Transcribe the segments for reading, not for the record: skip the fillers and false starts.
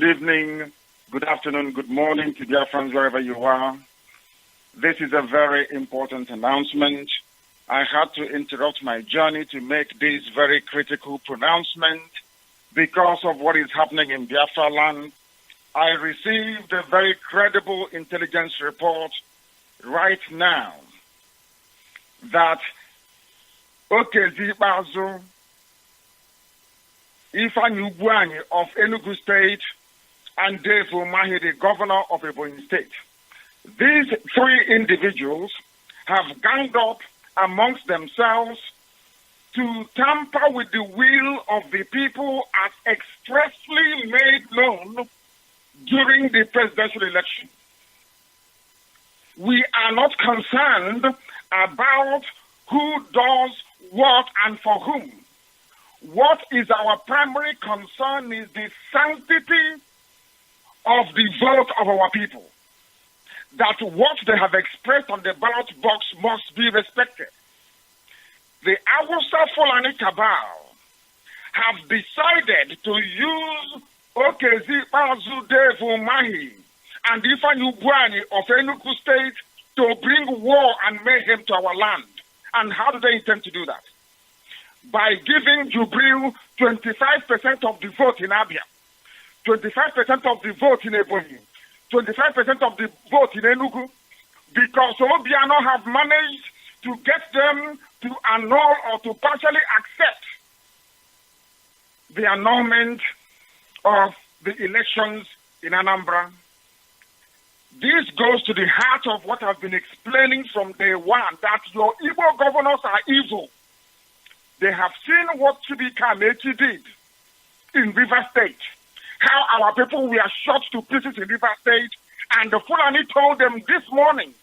evening, good afternoon, good morning to dear friends wherever you are. This is a very important announcement. I had to interrupt my journey to make this very critical pronouncement because of what is happening in Biafra land. I received a very credible intelligence report right now that Okezi Bazu Ifeanyi Ugwuanyi of Enugu State and Dave Umahi, the governor of Ebonyi State. These three individuals have ganged up amongst themselves to tamper with the will of the people as expressly made known during the presidential election. We are not concerned about who does what and for whom. What is our primary concern is the sanctity of the vote of our people. That what they have expressed on the ballot box must be respected. The Awusa Fulani cabal have decided to use Okezi Bazu Dave Umahi and Ifeanyi Ugwuanyi of Enugu State to bring war and mayhem to our land. And how do they intend to do that? By giving Jubril 25% of the vote in Abia, 25% of the vote in Ebonyi, 25% of the vote in Enugu, because Obiano have managed to get them to annul or to partially accept the annulment of the elections in Anambra. This goes to the heart of what I've been explaining from day one, that your Igbo governors are evil. They have seen what Chibika Amechi did in River State, how our people were shot to pieces in River State, and the Fulani told them this morning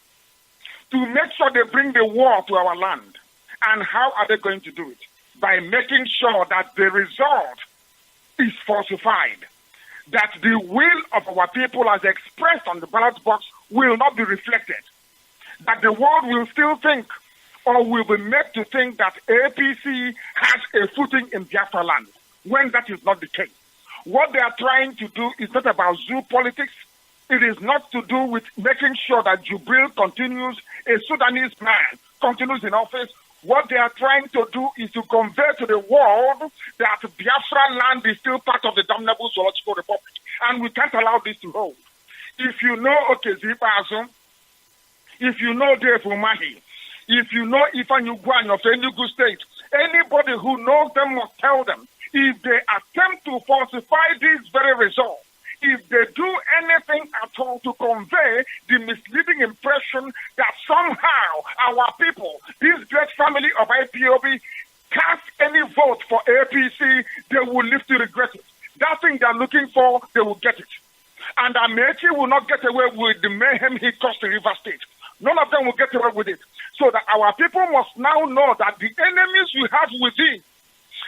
to make sure they bring the war to our land. And how are they going to do it? By making sure that the result is falsified, that the will of our people as expressed on the ballot box will not be reflected, that the world will still think or will be made to think that APC has a footing in Biafra land, when that is not the case. What they are trying to do is not about zoo politics. It is not to do with making sure that Jubril continues, a Sudanese man continues in office. What they are trying to do is to convey to the world that Biafra land is still part of the damnable zoological republic, and we can't allow this to hold. If you know Okezi Bazu, if you know Dave Umahi, if you know Ifeanyi Ugwuanyi of Enugu State, anybody who knows them must tell them, if they attempt to falsify this very result, if they do anything at all to convey the misleading impression that somehow our people, this great family of IPOB, cast any vote for APC, they will live to regret it. That thing they're looking for, they will get it. And Amechi will not get away with the mayhem he caused in River State. None of them will get away with it. So that our people must now know that the enemies we have within,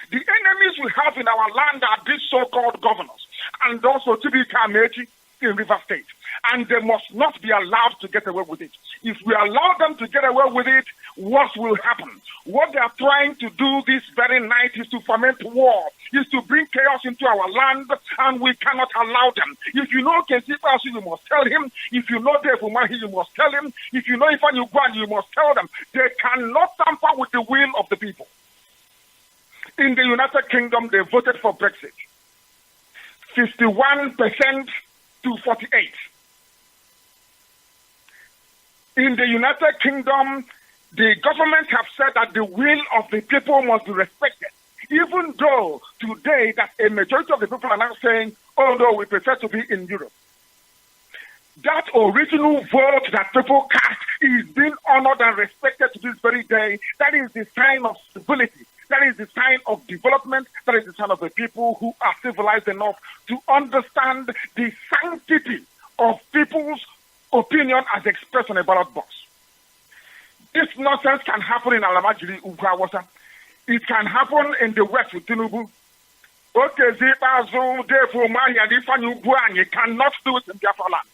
the enemies we have in our land are these so-called governors, and also Chibika Amechi in River State. And they must not be allowed to get away with it. If we allow them to get away with it, what will happen? What they are trying to do this very night is to foment war, is to bring chaos into our land, and we cannot allow them. If you know Okezi Bazu, you must tell him. If you know Dave Umahi, you must tell him. If you know Ifeanyi Ugwuanyi, you must tell them. They cannot tamper with the will of the people. In the United Kingdom, they voted for Brexit. 51% to 48%. In the United Kingdom, the government have said that the will of the people must be respected. Even though today that a majority of the people are now saying, oh no, we prefer to be in Europe. That original vote that people cast is being honored and respected to this very day. That is the sign of civility. That is the sign of development. That is the sign of the people who are civilized enough to understand the sanctity of people's opinion as expressed on a ballot box. This nonsense can happen in Alamajiri, Ugwawasa. It can happen in the West with Tinubu. Okezi Bazu, Dave Umahi, and Ifeanyi Ugwuanyi cannot do it in Biafra land.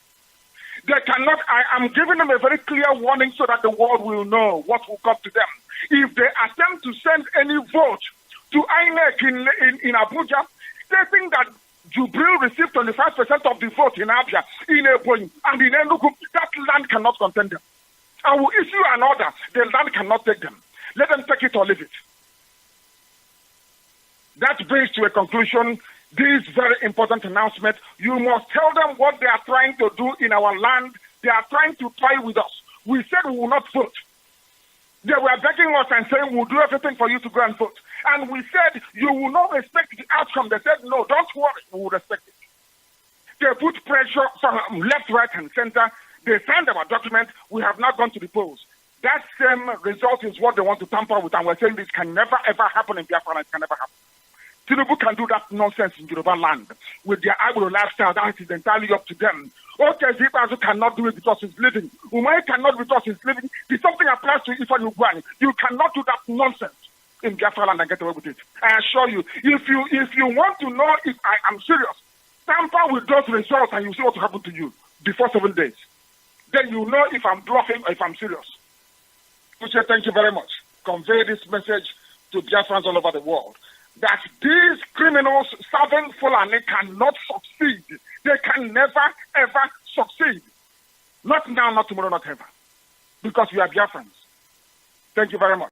They cannot. I am giving them a very clear warning so that the world will know what will come to them. If they attempt to send any vote to INEC in Abuja, they think that Jubril received 25% of the vote in Abia, in Ebonyi, and in Enugu. That land cannot contain them. I will issue an order. The land cannot take them. Let them take it or leave it. That brings to a conclusion this very important announcement. You must tell them what they are trying to do in our land. They are trying to toy with us. We said we will not vote. They were begging us and saying we'll do everything for you to go and vote. And we said you will not respect the outcome. They said no, don't worry, we will respect it. They put pressure from left, right, and center. They signed our document. We have not gone to the polls. That same result is what they want to tamper with, and we're saying this can never ever happen in Biafra. It can never happen. Tinubu can do that nonsense in Yoruba land with their agro lifestyle. That is entirely up to them. Okay, Zibazu cannot do it because he's living. Umay cannot because he's living. If something applies to Ifan Ugwani, you cannot do that nonsense in Biafra land and get away with it. I assure you, if you want to know if I am serious, tamper with those results and you see what will happen to you before 7 days. Then you know if I'm bluffing or if I'm serious. Uche, thank you very much. Convey this message to Biafrans all over the world that these criminals serving Fulani cannot succeed. They can never, ever succeed. Not now, not tomorrow, not ever. Because we are Biafrans. Thank you very much.